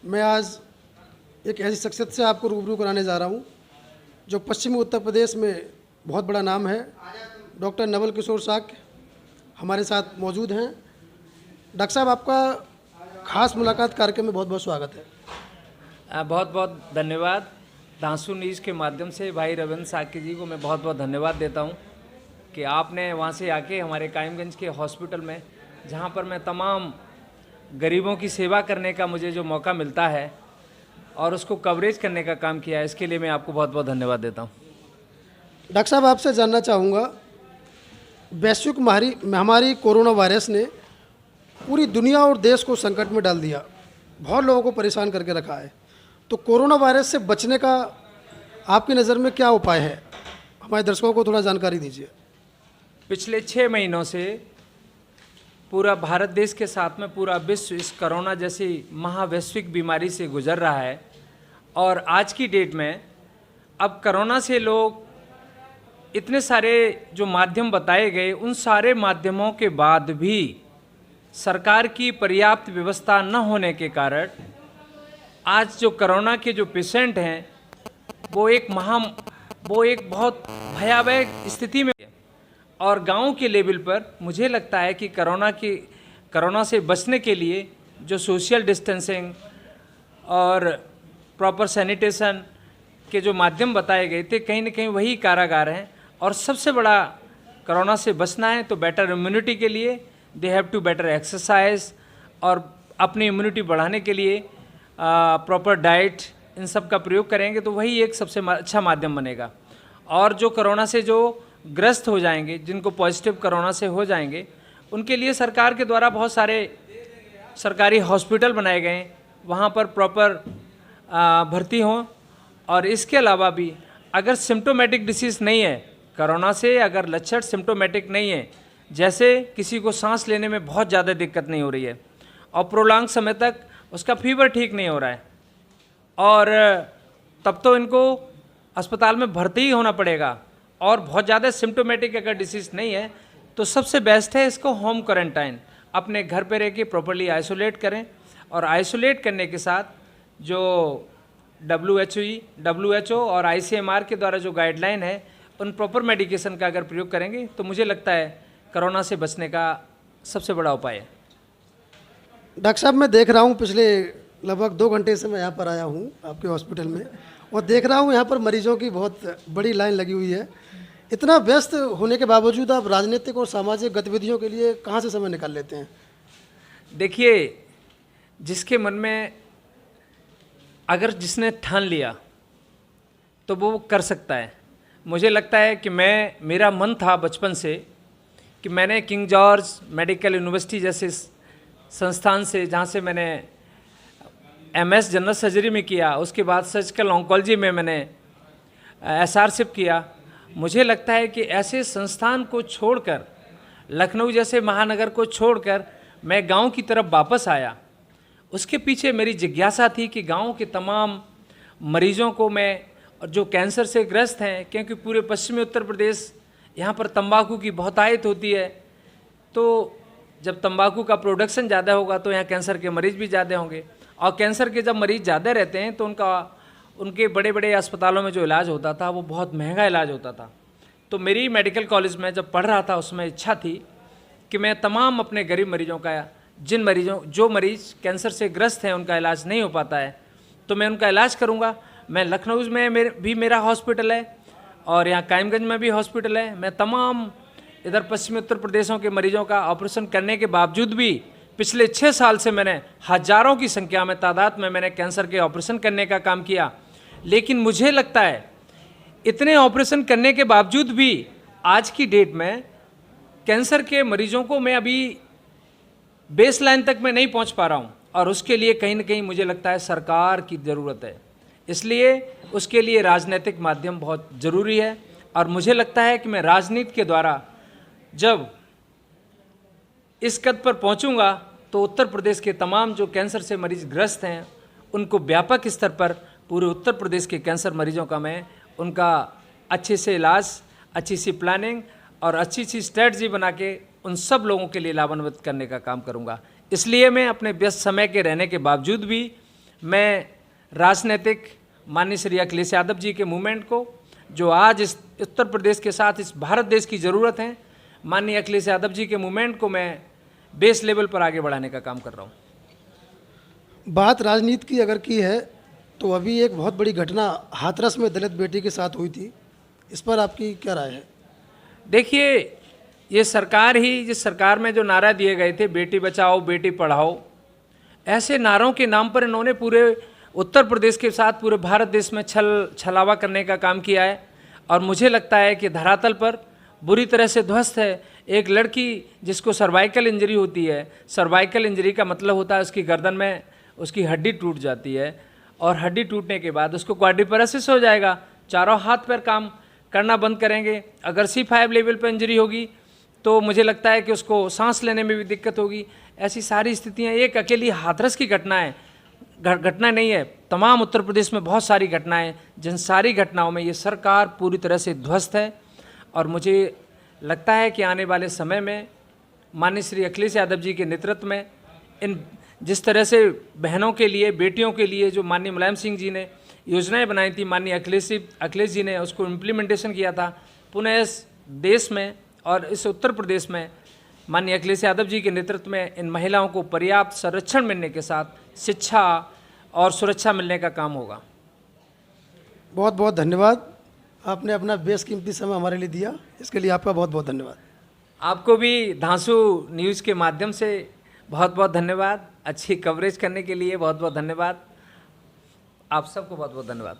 मैं आज एक ऐसी शख्सियत से आपको रूबरू कराने जा रहा हूँ जो पश्चिमी उत्तर प्रदेश में बहुत बड़ा नाम है। डॉक्टर नवल किशोर साक्य हमारे साथ मौजूद हैं। डॉक्टर साहब, आपका खास मुलाकात कार्यक्रम में बहुत बहुत स्वागत है। बहुत बहुत धन्यवाद। धांसू न्यूज़ के माध्यम से भाई रविंद्र साक्य जी को मैं बहुत बहुत धन्यवाद देता हूँ कि आपने वहाँ से आके हमारे कायमगंज के हॉस्पिटल में, जहाँ पर मैं तमाम गरीबों की सेवा करने का मुझे जो मौका मिलता है और उसको कवरेज करने का काम किया है, इसके लिए मैं आपको बहुत बहुत धन्यवाद देता हूँ। डॉक्टर साहब, आपसे जानना चाहूँगा, वैश्विक महामारी कोरोना वायरस ने पूरी दुनिया और देश को संकट में डाल दिया, बहुत लोगों को परेशान करके रखा है। तो कोरोना वायरस से बचने का आपकी नज़र में क्या उपाय है? हमारे दर्शकों को थोड़ा जानकारी दीजिए। पिछले 6 महीनों से पूरा भारत देश के साथ में पूरा विश्व इस कोरोना जैसी महावैश्विक बीमारी से गुजर रहा है और आज की डेट में अब कोरोना से लोग इतने सारे जो माध्यम बताए गए, उन सारे माध्यमों के बाद भी सरकार की पर्याप्त व्यवस्था न होने के कारण आज जो कोरोना के जो पेशेंट हैं वो एक बहुत भयावह स्थिति में, और गांव के लेवल पर मुझे लगता है कि कोरोना से बचने के लिए जो सोशल डिस्टेंसिंग और प्रॉपर सैनिटेशन के जो माध्यम बताए गए थे, कहीं ना कहीं वही कारागार हैं। और सबसे बड़ा कोरोना से बचना है तो बेटर इम्यूनिटी के लिए they have to better exercise, और अपनी इम्यूनिटी बढ़ाने के लिए प्रॉपर डाइट, इन सब का प्रयोग करेंगे तो वही एक सबसे अच्छा माध्यम बनेगा। और जो कोरोना से जो ग्रस्त हो जाएंगे, जिनको पॉजिटिव कोरोना से हो जाएंगे, उनके लिए सरकार के द्वारा बहुत सारे सरकारी हॉस्पिटल बनाए गए हैं, वहाँ पर प्रॉपर भर्ती हों। और इसके अलावा भी अगर सिम्टोमेटिक डिसीज़ नहीं है कोरोना से, अगर लक्षण सिम्टोमेटिक नहीं है, जैसे किसी को सांस लेने में बहुत ज़्यादा दिक्कत नहीं हो रही है और प्रोलॉन्ग समय तक उसका फीवर ठीक नहीं हो रहा है, और तब तो इनको अस्पताल में भर्ती ही होना पड़ेगा। और बहुत ज़्यादा सिम्टोमेटिक अगर डिसीज़ नहीं है तो सबसे बेस्ट है इसको होम क्वारंटाइन, अपने घर पे रह के प्रॉपर्ली आइसोलेट करें। और आइसोलेट करने के साथ जो WHO और ICMR के द्वारा जो गाइडलाइन है, उन प्रॉपर मेडिकेशन का अगर प्रयोग करेंगे तो मुझे लगता है कोरोना से बचने का सबसे बड़ा उपाय है। डॉक्टर साहब, मैं देख रहा हूँ, पिछले लगभग 2 घंटे से मैं यहाँ पर आया हूँ आपके हॉस्पिटल में, और देख रहा हूँ यहाँ पर मरीजों की बहुत बड़ी लाइन लगी हुई है। इतना व्यस्त होने के बावजूद आप राजनीतिक और सामाजिक गतिविधियों के लिए कहाँ से समय निकाल लेते हैं? देखिए, जिसके मन में अगर जिसने ठान लिया तो वो कर सकता है। मुझे लगता है कि मेरा मन था बचपन से कि मैंने किंग जॉर्ज मेडिकल यूनिवर्सिटी जैसे संस्थान से, जहाँ से मैंने MS जनरल सर्जरी में किया, उसके बाद सर्जिकल ऑन्कोलॉजी में मैंने SRशिप किया। मुझे लगता है कि ऐसे संस्थान को छोड़कर, लखनऊ जैसे महानगर को छोड़कर मैं गांव की तरफ वापस आया। उसके पीछे मेरी जिज्ञासा थी कि गांव के तमाम मरीजों को मैं, जो कैंसर से ग्रस्त हैं, क्योंकि पूरे पश्चिमी उत्तर प्रदेश यहाँ पर तंबाकू की बहुतायत होती है, तो जब तंबाकू का प्रोडक्शन ज़्यादा होगा तो यहाँ कैंसर के मरीज़ भी ज़्यादा होंगे, और कैंसर के जब मरीज़ ज़्यादा रहते हैं तो उनके बड़े बड़े अस्पतालों में जो इलाज होता था वो बहुत महंगा इलाज होता था। तो मेरी मेडिकल कॉलेज में जब पढ़ रहा था, उसमें इच्छा थी कि मैं तमाम अपने गरीब मरीजों का, जो मरीज़ कैंसर से ग्रस्त हैं, उनका इलाज नहीं हो पाता है, तो मैं उनका इलाज करूँगा। मैं लखनऊ में भी मेरा हॉस्पिटल है और यहाँ कायमगंज में भी हॉस्पिटल है। मैं तमाम इधर पश्चिमी उत्तर प्रदेशों के मरीजों का ऑपरेशन करने के बावजूद भी पिछले 6 साल से मैंने हज़ारों की संख्या में, तादाद में मैंने कैंसर के ऑपरेशन करने का काम किया। लेकिन मुझे लगता है इतने ऑपरेशन करने के बावजूद भी आज की डेट में कैंसर के मरीजों को मैं अभी बेस लाइन तक मैं नहीं पहुंच पा रहा हूं। और उसके लिए कहीं ना कहीं मुझे लगता है सरकार की ज़रूरत है। इसलिए उसके लिए राजनीतिक माध्यम बहुत ज़रूरी है। और मुझे लगता है कि मैं राजनीति के द्वारा जब इस कद पर पहुंचूंगा तो उत्तर प्रदेश के तमाम जो कैंसर से मरीज ग्रस्त हैं उनको व्यापक स्तर पर पूरे उत्तर प्रदेश के कैंसर मरीजों का मैं उनका अच्छे से इलाज, अच्छी सी प्लानिंग और अच्छी सी स्ट्रेटजी बना के उन सब लोगों के लिए लाभान्वित करने का काम करूंगा। इसलिए मैं अपने व्यस्त समय के रहने के बावजूद भी मैं राजनीतिक माननीय श्री अखिलेश यादव जी के मूवमेंट को, जो आज इस उत्तर प्रदेश के साथ इस भारत देश की ज़रूरत है, माननीय अखिलेश यादव जी के मूवमेंट को मैं बेस लेवल पर आगे बढ़ाने का काम कर रहा हूँ। बात राजनीति की अगर की है तो अभी एक बहुत बड़ी घटना हाथरस में दलित बेटी के साथ हुई थी, इस पर आपकी क्या राय है? देखिए, ये सरकार ही, जिस सरकार में जो नारा दिए गए थे बेटी बचाओ बेटी पढ़ाओ, ऐसे नारों के नाम पर इन्होंने पूरे उत्तर प्रदेश के साथ पूरे भारत देश में छलावा करने का काम किया है। और मुझे लगता है कि धरातल पर बुरी तरह से ध्वस्त है। एक लड़की जिसको सर्वाइकल इंजरी होती है, सर्वाइकल इंजरी का मतलब होता है उसकी गर्दन में उसकी हड्डी टूट जाती है और हड्डी टूटने के बाद उसको क्वाड्रिपैरालिसिस हो जाएगा, चारों हाथ पैर काम करना बंद करेंगे। अगर C5 लेवल पर इंजरी होगी तो मुझे लगता है कि उसको सांस लेने में भी दिक्कत होगी। ऐसी सारी स्थितियाँ, एक अकेली हाथरस की घटना नहीं है, तमाम उत्तर प्रदेश में बहुत सारी घटनाएं, जिन सारी घटनाओं में ये सरकार पूरी तरह से ध्वस्त है। और मुझे लगता है कि आने वाले समय में माननीय श्री अखिलेश यादव जी के नेतृत्व में इन जिस तरह से बहनों के लिए, बेटियों के लिए जो माननीय मुलायम सिंह जी ने योजनाएं बनाई थी, माननीय अखिलेश जी ने उसको इम्प्लीमेंटेशन किया था, पुनः इस देश में और इस उत्तर प्रदेश में माननीय अखिलेश यादव जी के नेतृत्व में इन महिलाओं को पर्याप्त संरक्षण मिलने के साथ शिक्षा और सुरक्षा मिलने का काम होगा। बहुत बहुत धन्यवाद, आपने अपना बेशकीमती समय हमारे लिए दिया, इसके लिए आपका बहुत बहुत धन्यवाद। आपको भी धांसू न्यूज़ के माध्यम से बहुत बहुत धन्यवाद। अच्छी कवरेज करने के लिए बहुत बहुत धन्यवाद। आप सबको बहुत बहुत धन्यवाद।